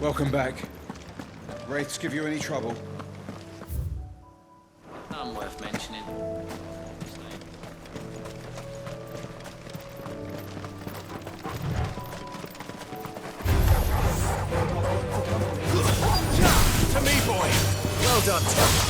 Welcome back. Wraiths give you any trouble? None worth mentioning. To me, boy! Well done, Tom.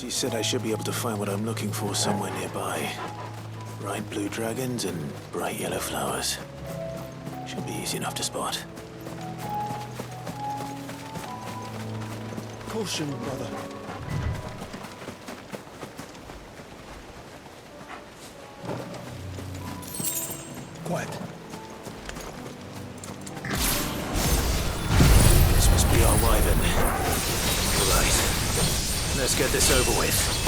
He said I should be able to find what I'm looking for somewhere nearby. Bright blue dragons and bright yellow flowers. Should be easy enough to spot. Caution, brother. Quiet. This must be our wyvern. Right. Let's get this over with.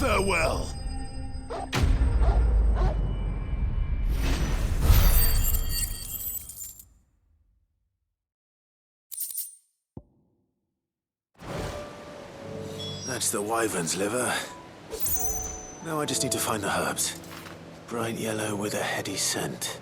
Farewell. That's the wyvern's liver. Now I just need to find the herbs. Bright yellow with a heady scent.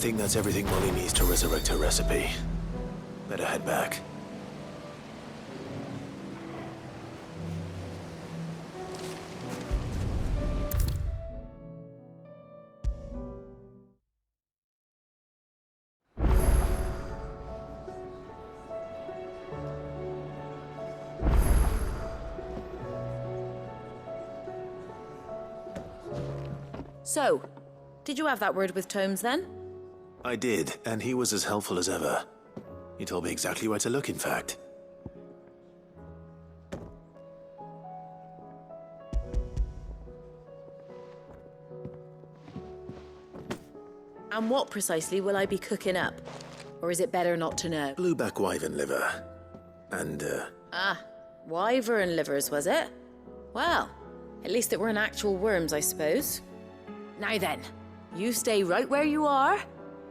I think that's everything Molly needs to resurrect her recipe. Better head back. So, did you have that word with Tomes then? I did, and he was as helpful as ever. He told me exactly where to look, in fact. And what precisely will I be cooking up? Or is it better not to know? Blueback wyvern liver. And, Wyvern livers, was it? Well, at least it weren't actual worms, I suppose. Now then, you stay right where you are.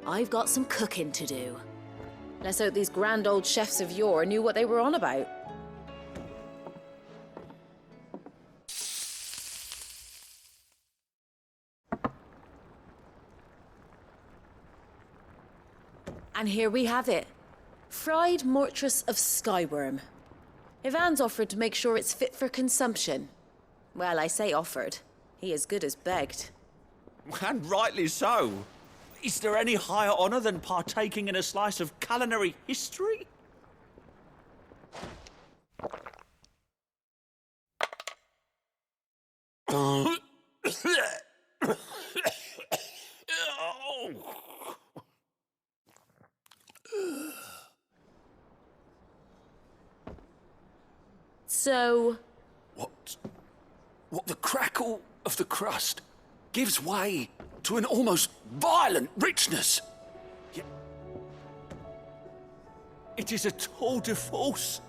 I've got some cooking to do. Let's hope these grand old chefs of yore knew what they were on about. And here we have it. Fried mortress of skyworm. Ivan's offered to make sure it's fit for consumption. Well, I say offered. He as good as begged. And rightly so. Is there any higher honor than partaking in a slice of culinary history? So, What the crackle of the crust gives way to an almost violent richness. It is a tour de force.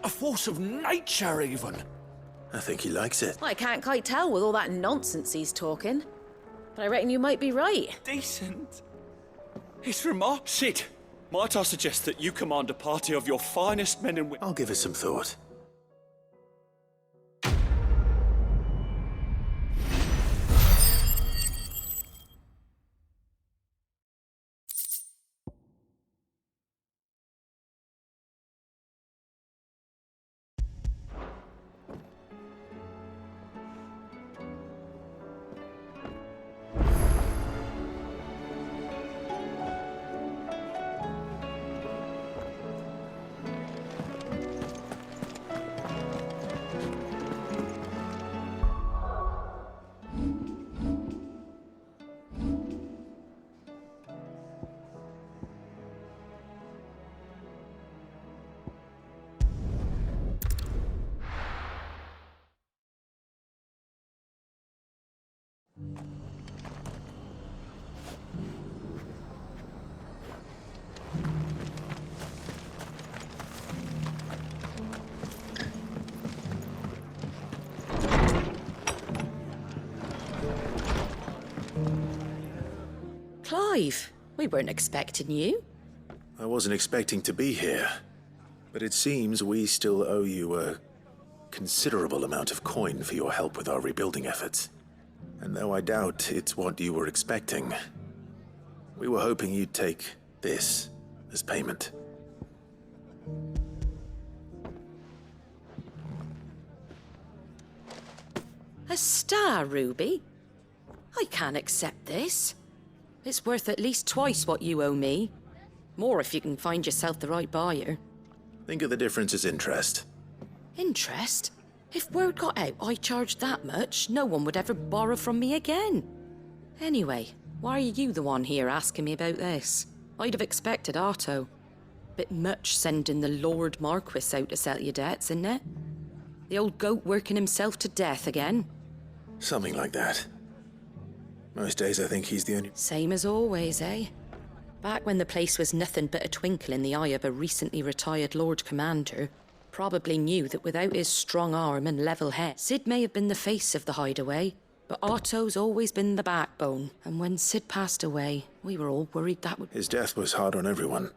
A force of nature, even. I think he likes it. I can't quite tell with all that nonsense he's talking. But I reckon you might be right. Decent. It's remarkable. Sid, might I suggest that you command a party of your finest men and women? I'll give it some thought. Clive, we weren't expecting you. I wasn't expecting to be here, but it seems we still owe you a considerable amount of coin for your help with our rebuilding efforts. And though I doubt it's what you were expecting, we were hoping you'd take this as payment. A star ruby? I can't accept this. It's worth at least twice what you owe me. More if you can find yourself the right buyer. Think of the difference as interest. Interest? If word got out I charged that much, no one would ever borrow from me again. Anyway, why are you the one here asking me about this? I'd have expected Otto. Bit much sending the Lord Marquis out to settle your debts, isn't it? The old goat working himself to death again. Something like that. Most days I think he's the only... Same as always, eh? Back when the place was nothing but a twinkle in the eye of a recently retired Lord Commander, probably knew that without his strong arm and level head, Sid may have been the face of the hideaway, but Otto's always been the backbone. And when Sid passed away, we were all worried that would... His death was hard on everyone.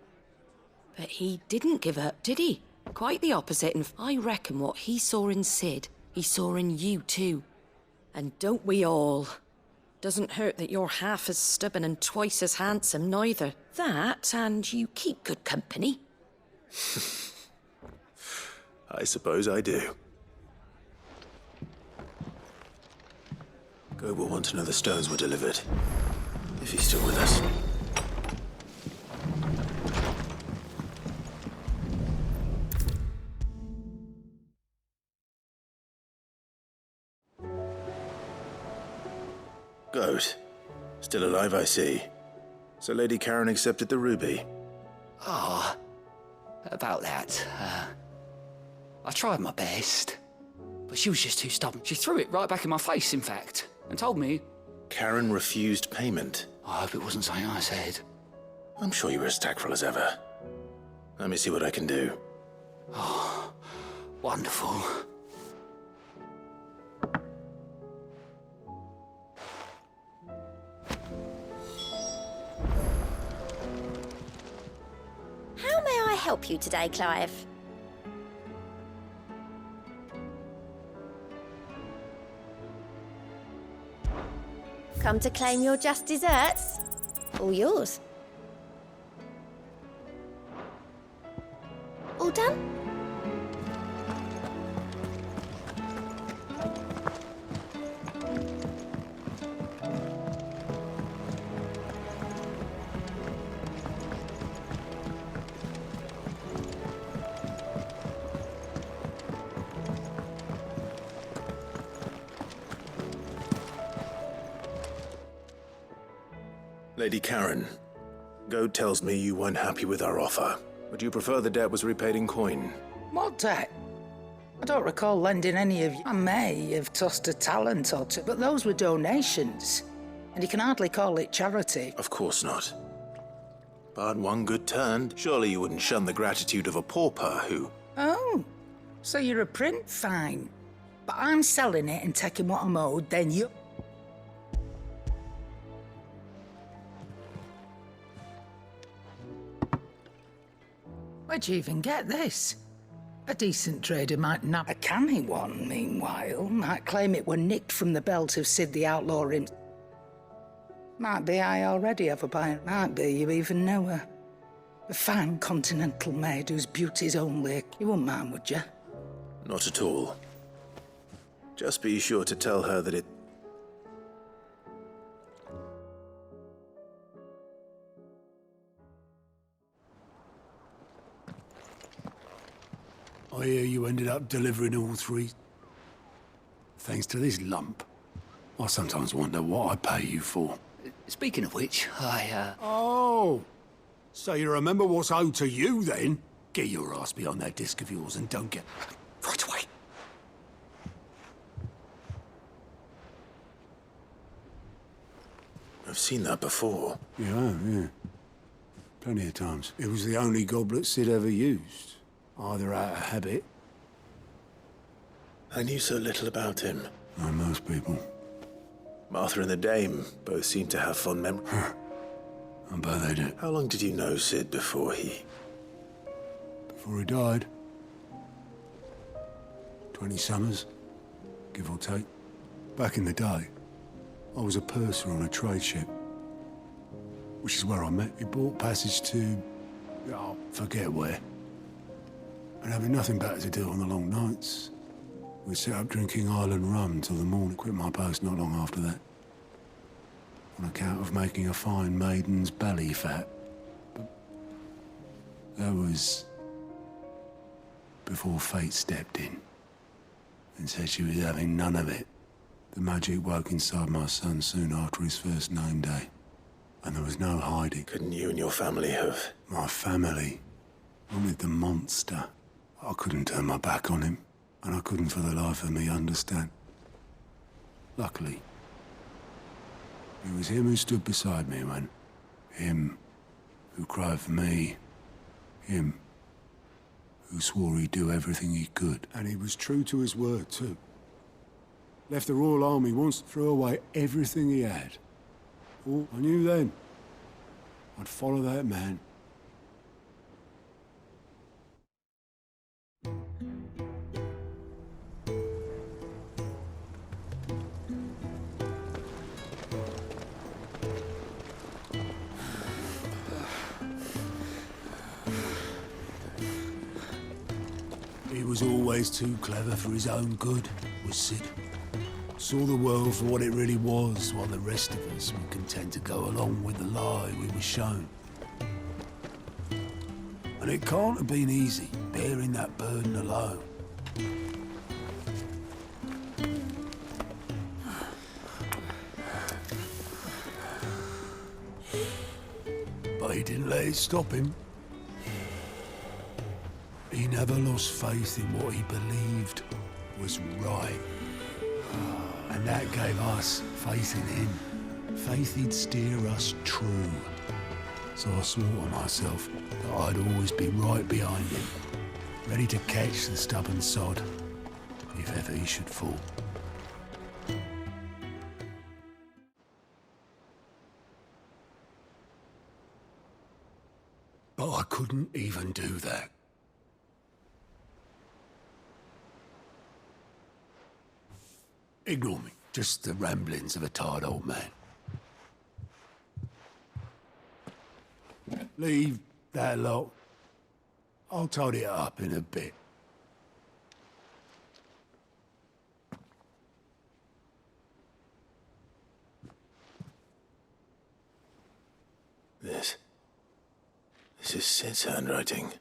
But he didn't give up, did he? Quite the opposite, and I reckon what he saw in Sid, he saw in you too. And don't we all? Doesn't hurt that you're half as stubborn and twice as handsome, neither. That, and you keep good company. I suppose I do. Goat will want to know the stones were delivered. If he's still with us. Goat. Still alive, I see. So Lady Karen accepted the ruby. Ah, about that. I tried my best, but she was just too stubborn. She threw it right back in my face, in fact, and told me... Karen refused payment. I hope it wasn't something I said. I'm sure you were as tactful as ever. Let me see what I can do. Oh, wonderful. How may I help you today, Clive? Come to claim your just desserts? All yours. All done? Lady Karen, Goat tells me you weren't happy with our offer. Would you prefer the debt was repaid in coin? What debt? I don't recall lending any of you. I may have tossed a talent or two, but those were donations. And you can hardly call it charity. Of course not. But one good turn. Surely you wouldn't shun the gratitude of a pauper who... Oh, so you're a print? Fine. But I'm selling it and taking what I'm owed, then you... Where'd you even get this? A decent trader might nab a canny one, meanwhile. Might claim it were nicked from the belt of Sid the Outlaw himself. Might be I already have a buyer. Might be you even know her. A fine continental maid whose beauty's only... You wouldn't mind, would you? Not at all. Just be sure to tell her that it... I hear you ended up delivering all three. Thanks to this lump. I sometimes wonder what I pay you for. Speaking of which, Oh! So you remember what's owed to you, then? Get your ass behind that disc of yours and don't get... Right away. I've seen that before. Yeah. Plenty of times. It was the only goblet Sid ever used. Either out of habit... I knew so little about him. Like most people. Martha and the Dame both seem to have fond memories. I bet they did. How long did you know Sid before he... Before he died. 20 summers, give or take. Back in the day, I was a purser on a trade ship. Which is where I met. He bought passage to... oh, forget where. And having nothing better to do on the long nights, we set up drinking island rum till the morning. Quit my post not long after that. on account of making a fine maiden's belly fat. But that was before fate stepped in and said she was having none of it. The magic woke inside my son soon after his first name day, and there was no hiding. Couldn't you and your family have? My family wanted the monster. I couldn't turn my back on him, and I couldn't for the life of me understand. Luckily, it was him who stood beside me when... Him who cried for me. Him who swore he'd do everything he could. And he was true to his word, too. Left the Royal Army once, threw away everything he had. Oh, I knew then I'd follow that man. He was always too clever for his own good, was Sid. Saw the world for what it really was, while the rest of us were content to go along with the lie we were shown. And it can't have been easy, bearing that burden alone. But he didn't let it stop him. He never lost faith in what he believed was right. And that gave us faith in him. Faith he'd steer us true. So I swore to myself that I'd always be right behind him, ready to catch the stubborn sod, if ever he should fall. But I couldn't even do that. Ignore me. Just the ramblings of a tired old man. Leave that lot. I'll tidy it up in a bit. This is Sid's handwriting.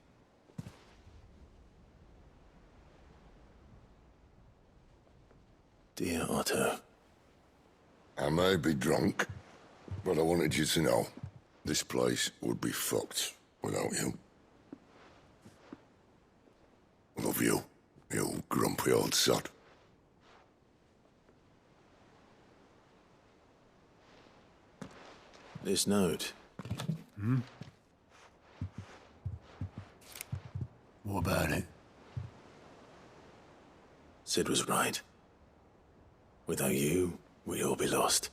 Dear Otto. I may be drunk, but I wanted you to know this place would be fucked without you. Love you, you grumpy old sod. This note. What about it? Sid was right. Without you, we'd all be lost.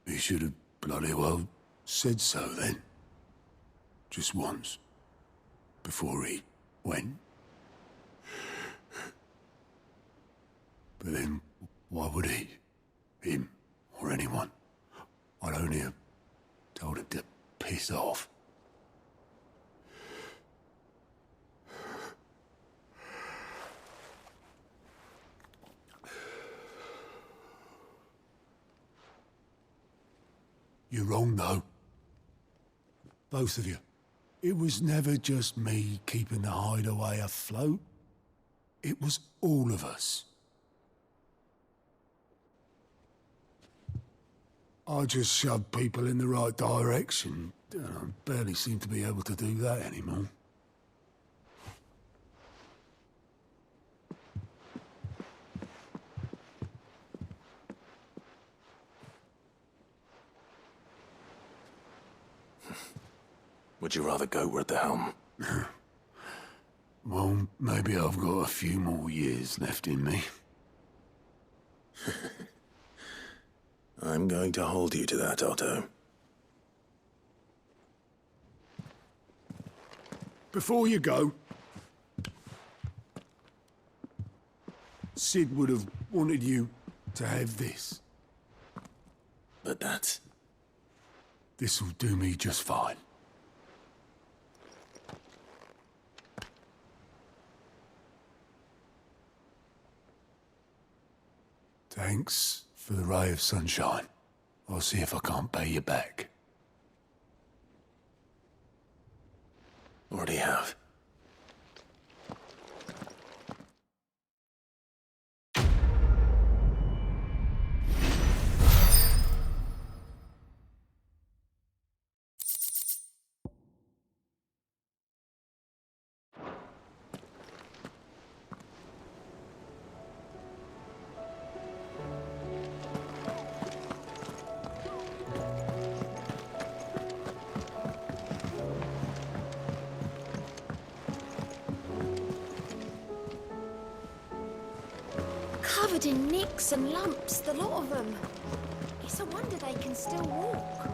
He should have bloody well said so then. Just once. Before he went. But then, why would he? Him, or anyone? I'd only have told him to piss off. You're wrong, though. Both of you. It was never just me keeping the hideaway afloat. It was all of us. I just shoved people in the right direction. I barely seem to be able to do that anymore. Would you rather go at the helm? Well, maybe I've got a few more years left in me. I'm going to hold you to that, Otto. Before you go, Sid would have wanted you to have this. But that's... This'll do me just fine. Thanks for the ray of sunshine. I'll see if I can't pay you back. Already have. Covered in nicks and lumps, the lot of them. It's a wonder they can still walk.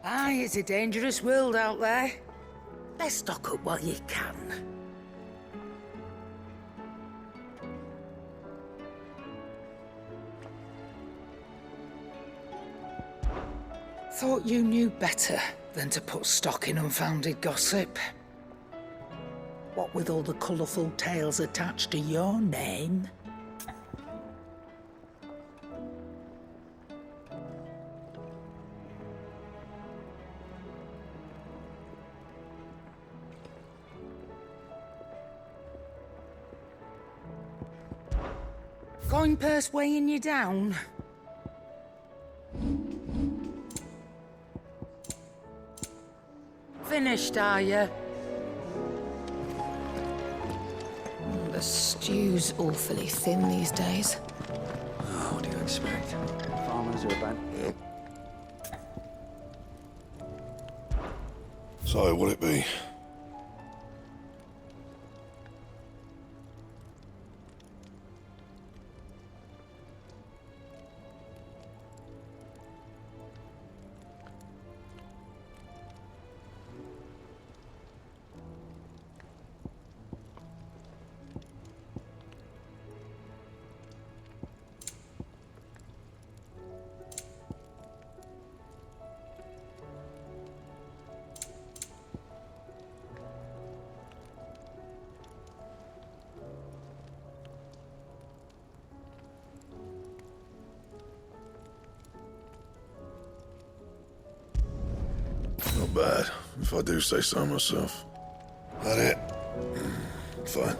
Aye, it's a dangerous world out there. Let's stock up while you can. Thought you knew better than to put stock in unfounded gossip. What with all the colourful tales attached to your name? Coin purse weighing you down? Finished, are you? The stew's awfully thin these days. Oh, what do you expect? Farmers are about... So, will it be? Not bad, if I do say so myself. That it? Fine.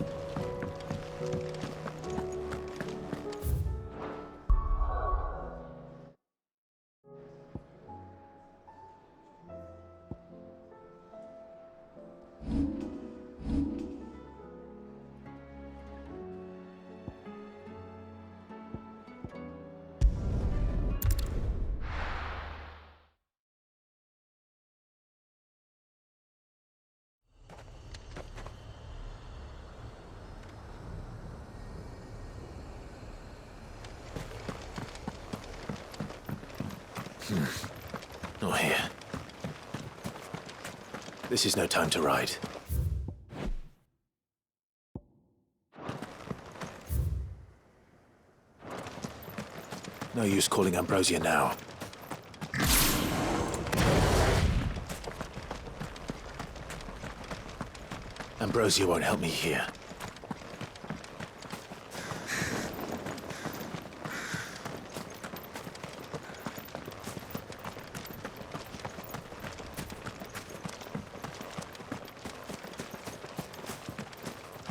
Not here. This is no time to ride. No use calling Ambrosia now. Ambrosia won't help me here.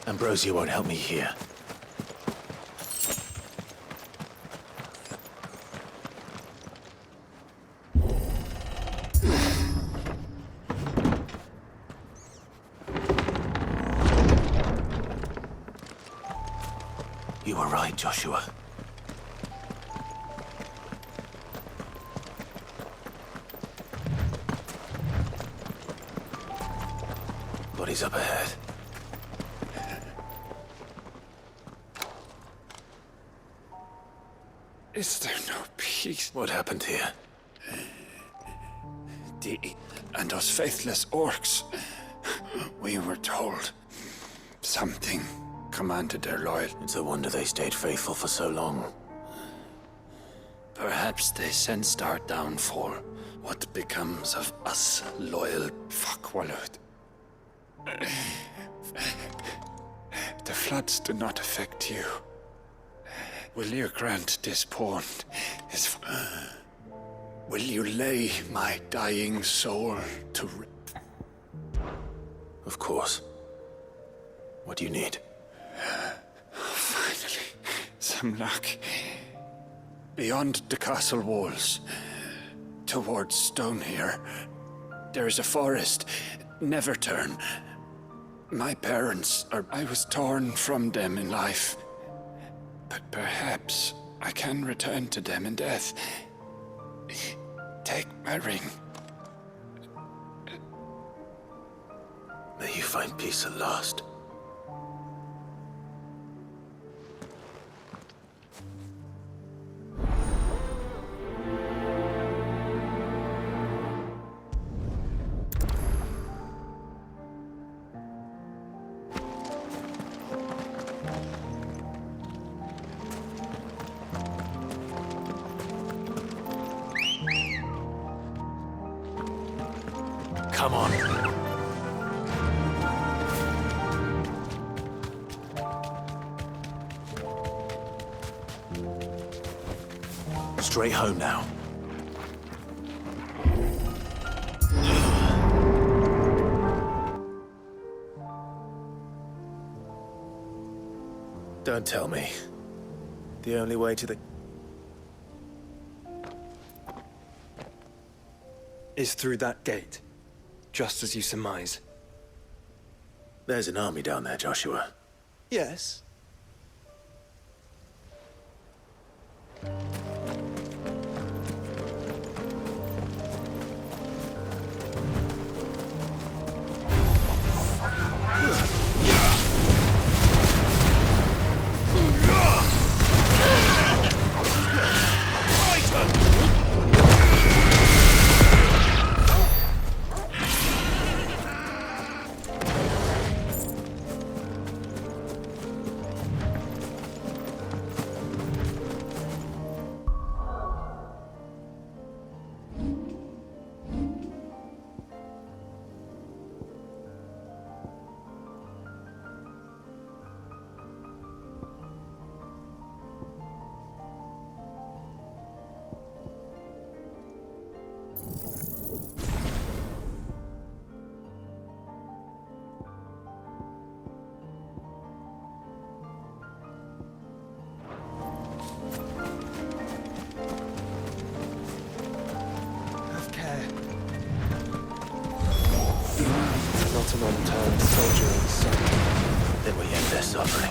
Ambrosia won't help me here. You were right, Joshua. Bodies up ahead. Is there no peace? What happened here? And those faithless orcs. We were told something commanded their loyalty. It's a wonder they stayed faithful for so long. Perhaps they sensed our downfall. What becomes of us loyal fuckwallowed? The floods do not affect you. Will you grant this pawn his... Will you lay my dying soul to... Of course. What do you need? Finally, some luck. Beyond the castle walls, towards Stone here, there is a forest. Never turn. My parents I was torn from them in life. But perhaps I can return to them in death. Take my ring. May you find peace at last. Come on. Straight home now. Don't tell me. The only way to the... is through that gate, just as you surmise. There's an army down there, Joshua. Yes. Not an unturned soldier in sight. Then we end their suffering.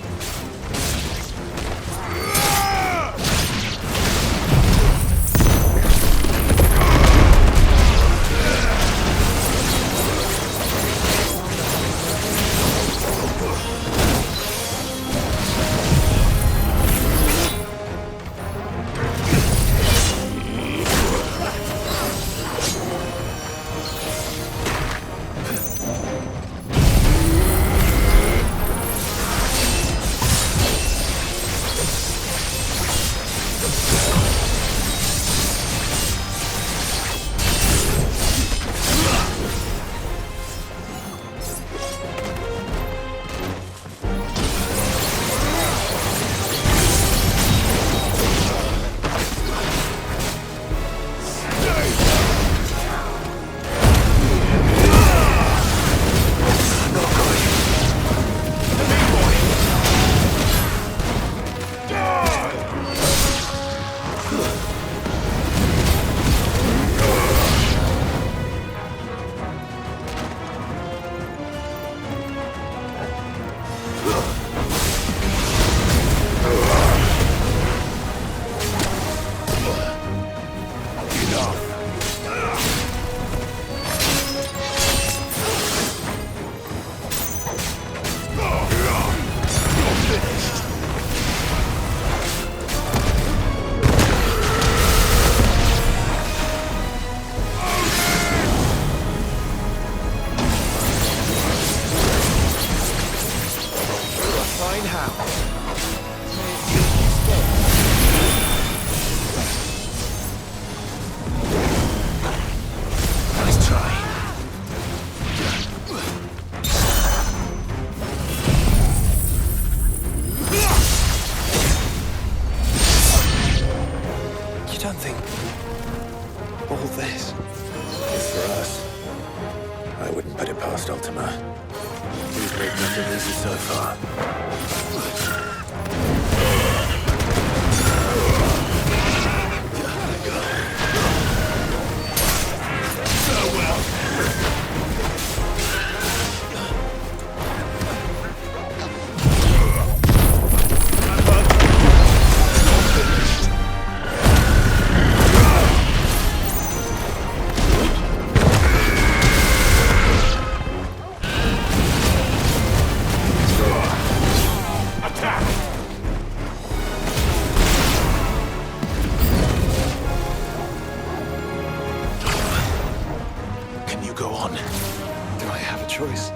don't think all this... It's for us. I wouldn't put it past Ultima. We've made nothing easy so far. Can you go on? Do I have a choice?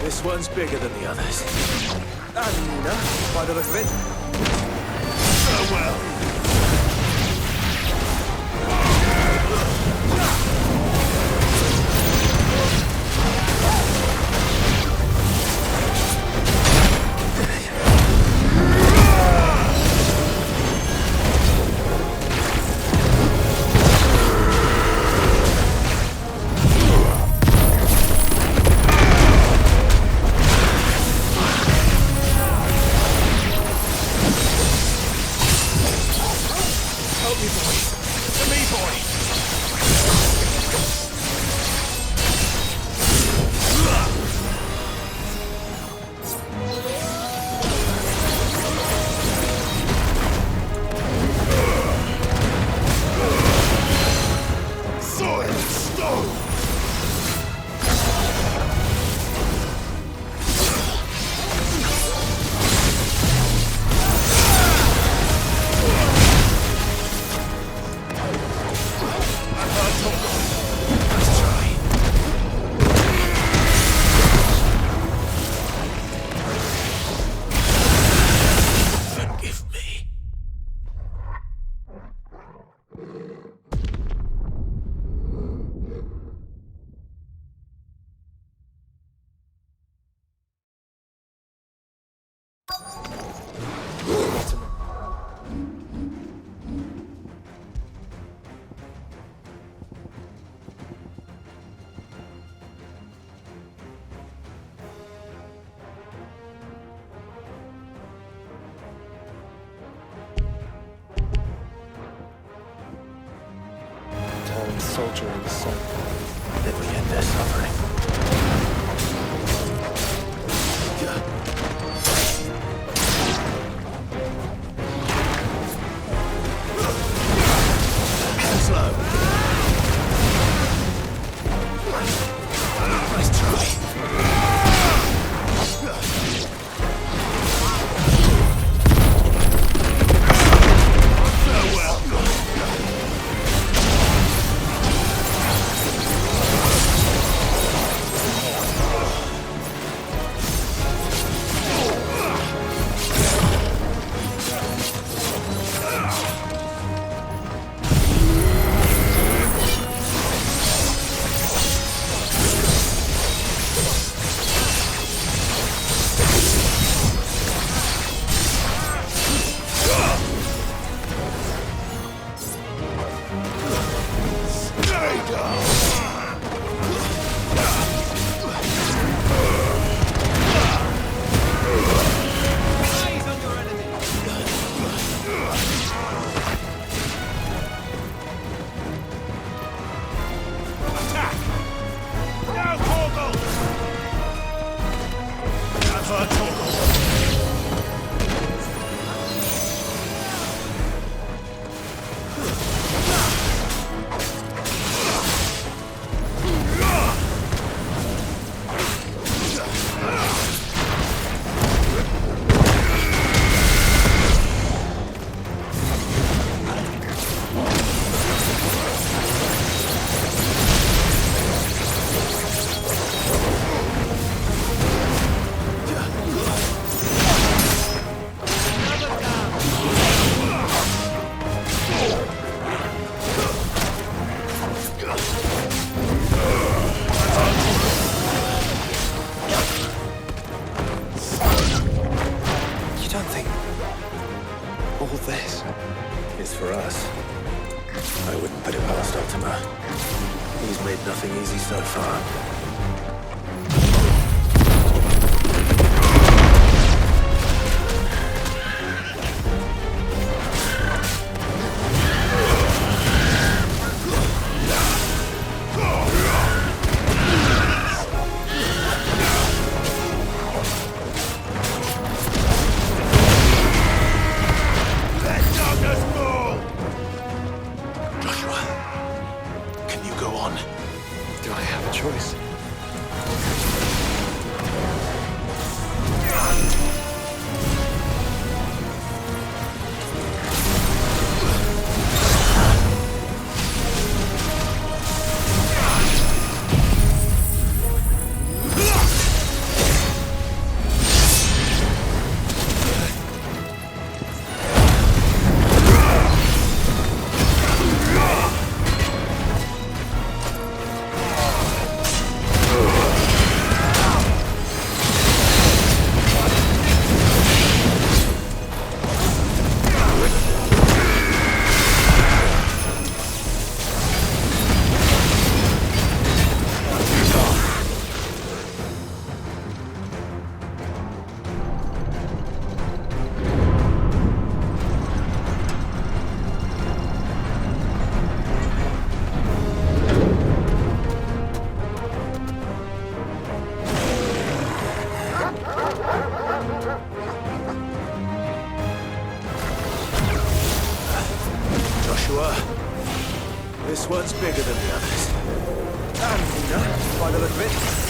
This one's bigger than the others. And Nina, by the look of it. Farewell. Soldier in the sun. Then we end their suffering. Slow. Nice try. Farewell. us. I wouldn't put it past Ultima. He's made nothing easy so far. This one's bigger than the others. And Nina, by the look of it.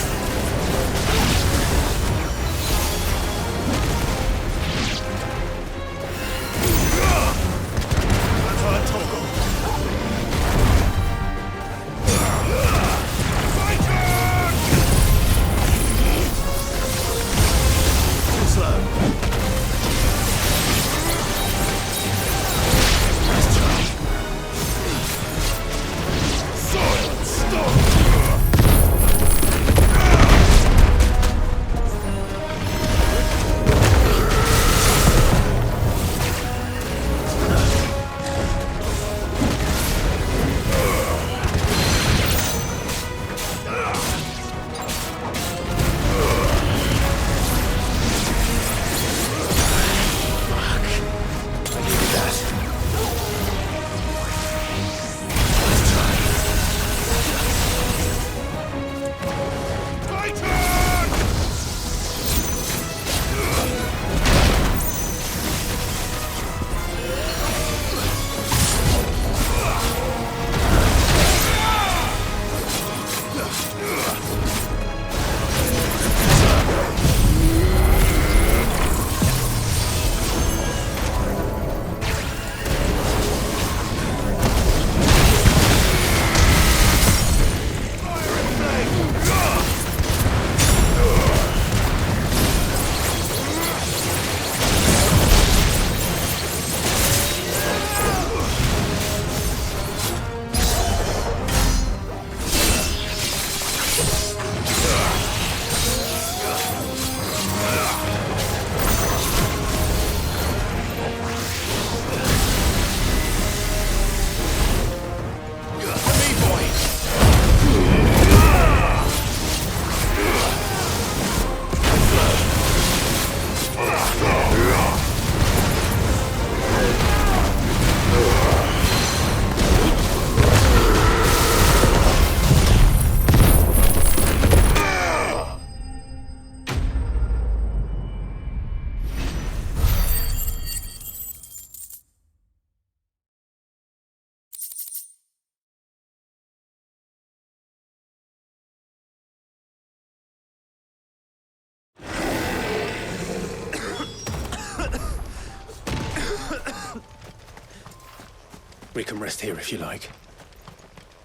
We can rest here if you like.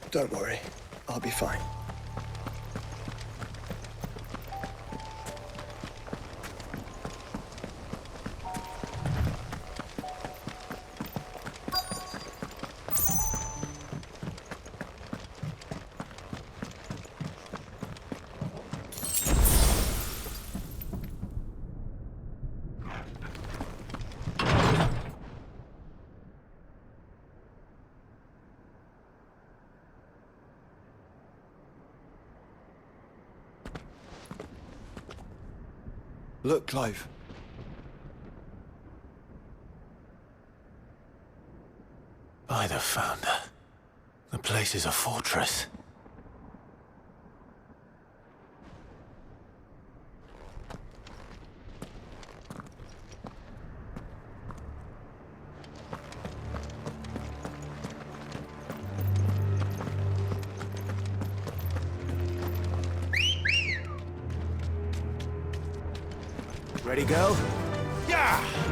Don't worry, I'll be fine. Look, Clive. By the Founder. The place is a fortress. Ready, go? Yeah!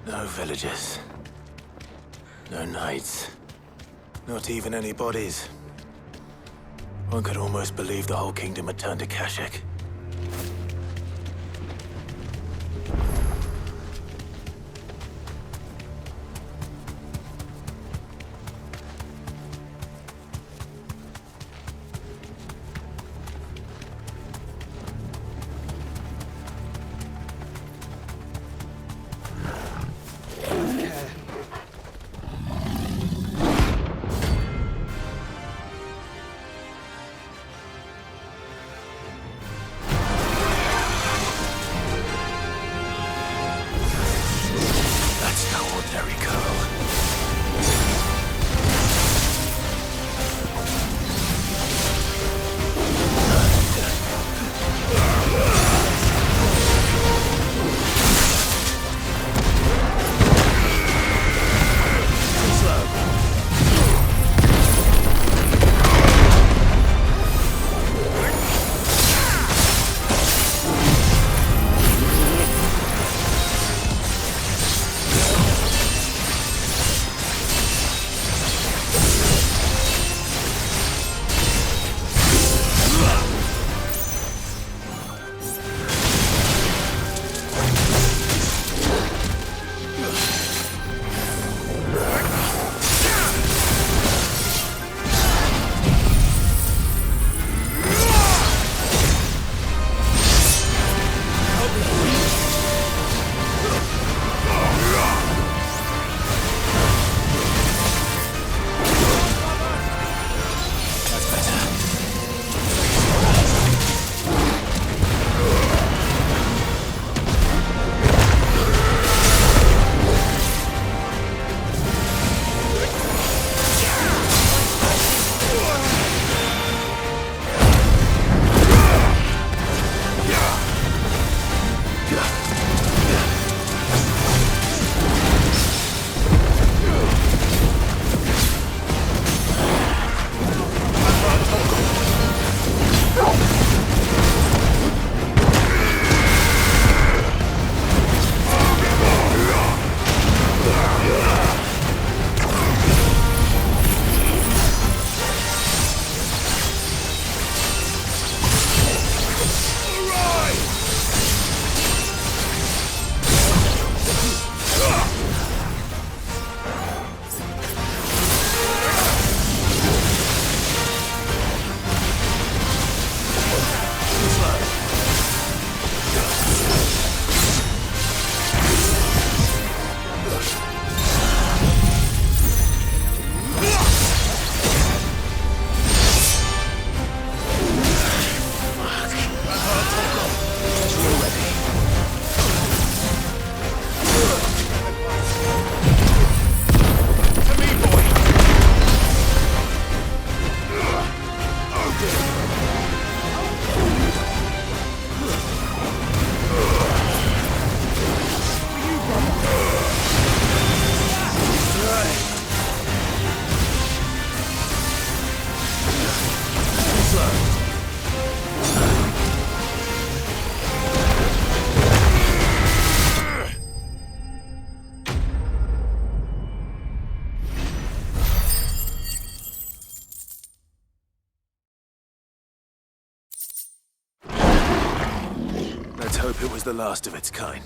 No villagers. No knights. Not even any bodies. One could almost believe the whole kingdom had turned to Kashik. hope it was the last of its kind.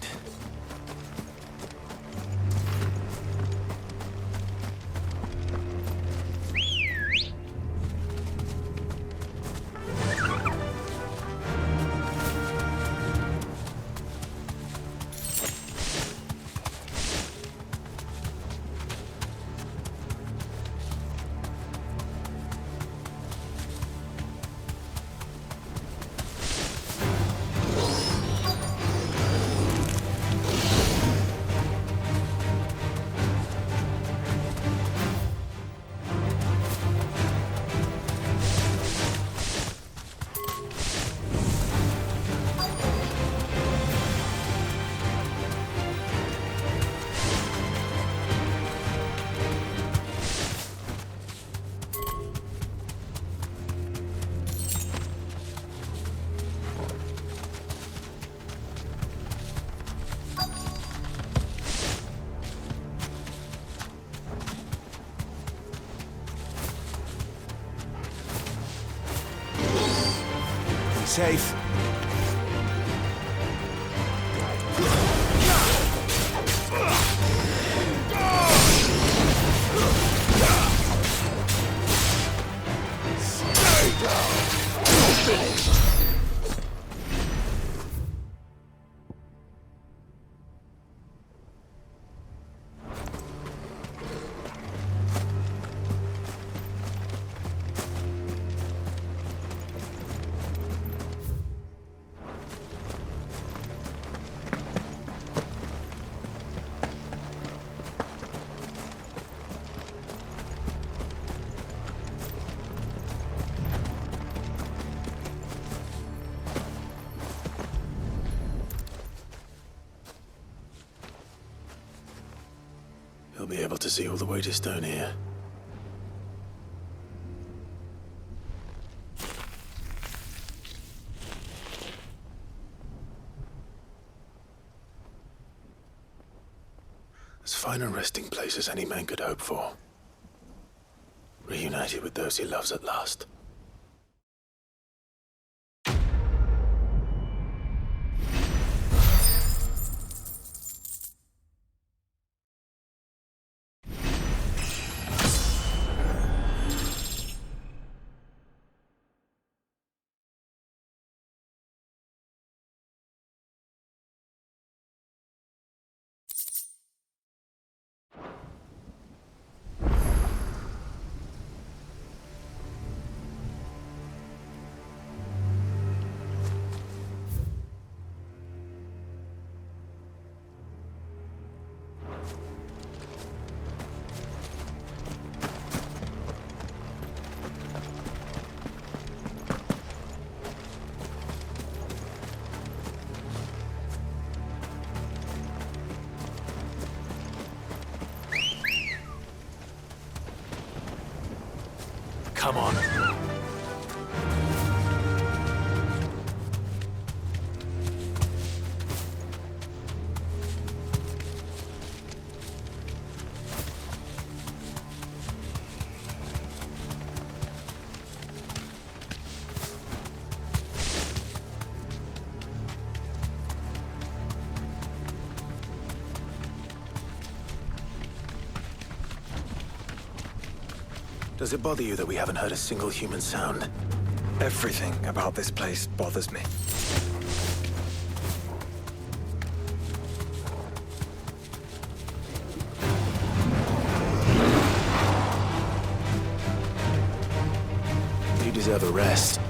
Safe. He'll be able to see all the way to Stone here. As fine a resting place as any man could hope for. Reunited with those he loves at last. Come on. Does it bother you that we haven't heard a single human sound? Everything about this place bothers me. You deserve a rest.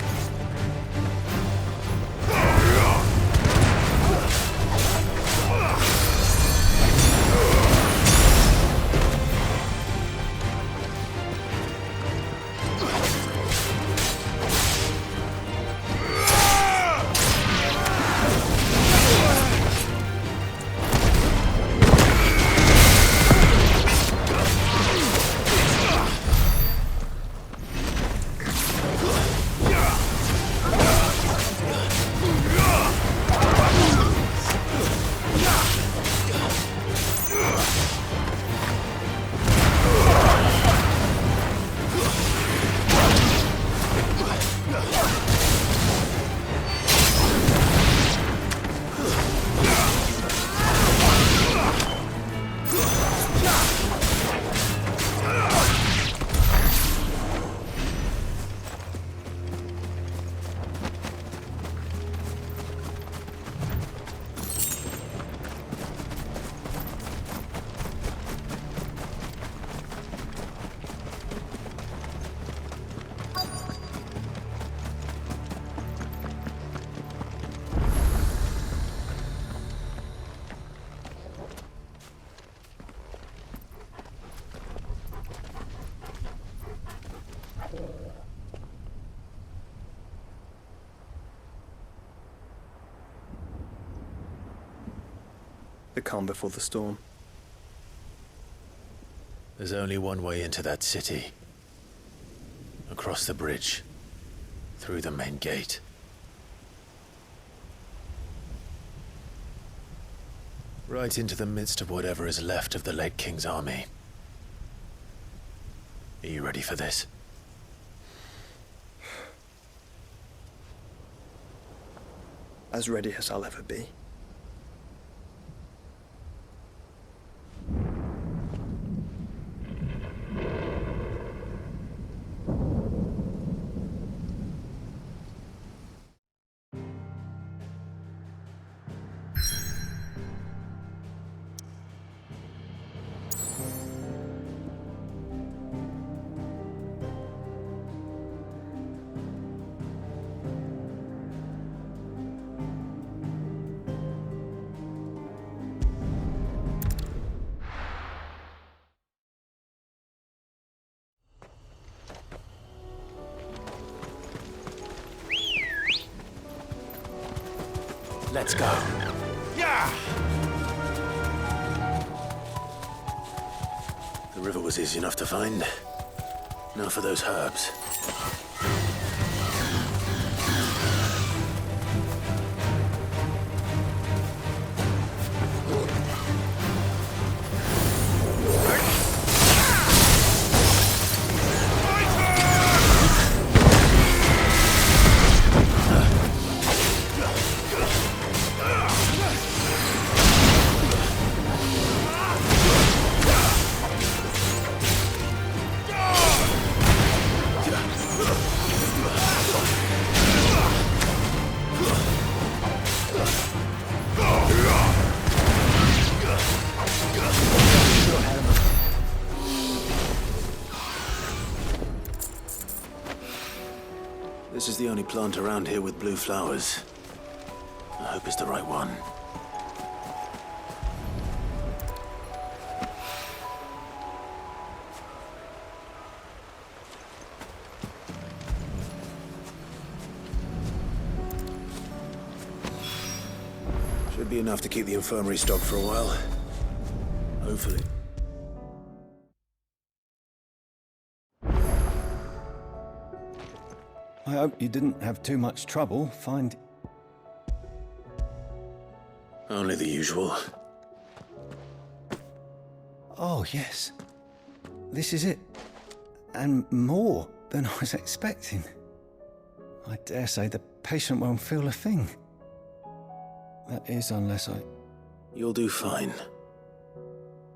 Yeah! The calm before the storm. There's only one way into that city. Across the bridge. Through the main gate. Right into the midst of whatever is left of the late King's army. Are you ready for this? As ready as I'll ever be. Let's go. Yeah! The river was easy enough to find. Now for those herbs. This is the only plant around here with blue flowers. I hope it's the right one. Should be enough to keep the infirmary stocked for a while. Hopefully. I hope you didn't have too much trouble find... Only the usual. Oh, yes. This is it. And more than I was expecting. I dare say the patient won't feel a thing. That is, unless I... You'll do fine.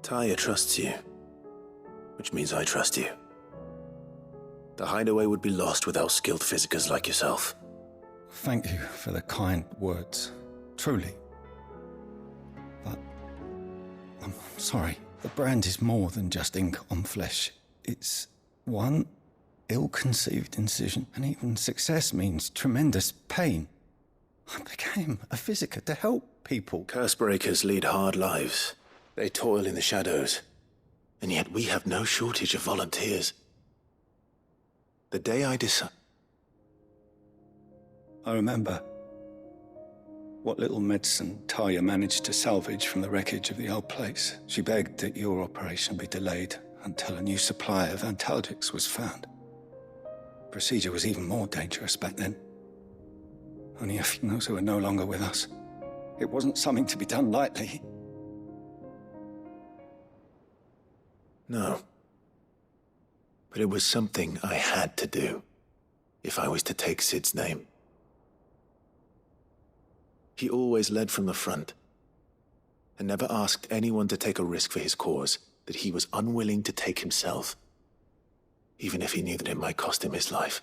Tyre trusts you. Which means I trust you. The hideaway would be lost without skilled physicers like yourself. Thank you for the kind words. Truly. But... I'm sorry. The brand is more than just ink on flesh. It's one ill-conceived incision, and even success means tremendous pain. I became a physiker to help people. Cursebreakers lead hard lives. They toil in the shadows. And yet we have no shortage of volunteers. The day I decide... I remember what little medicine Talia managed to salvage from the wreckage of the old place. She begged that your operation be delayed until a new supply of antalgics was found. Procedure was even more dangerous back then. Only a few those who were no longer with us. It wasn't something to be done lightly. No. But it was something I had to do, if I was to take Sid's name. He always led from the front, and never asked anyone to take a risk for his cause that he was unwilling to take himself, even if he knew that it might cost him his life.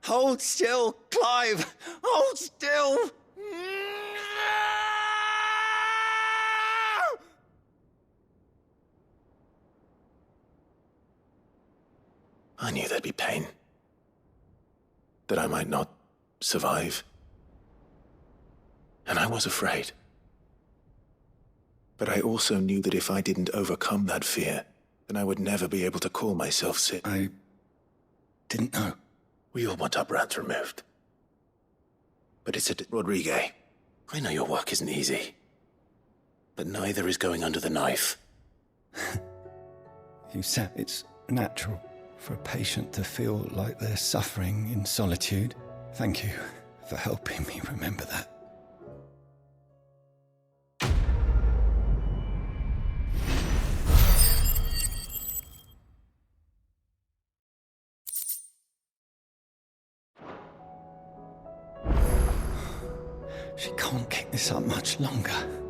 Hold still, Clive! Hold still! I knew there'd be pain. That I might not survive. And I was afraid. But I also knew that if I didn't overcome that fear, then I would never be able to call myself Sid. I didn't know. We all want our brands removed. But it's Rodrigue. I know your work isn't easy. But neither is going under the knife. You said it's natural for a patient to feel like they're suffering in solitude. Thank you for helping me remember that. She can't keep this up much longer.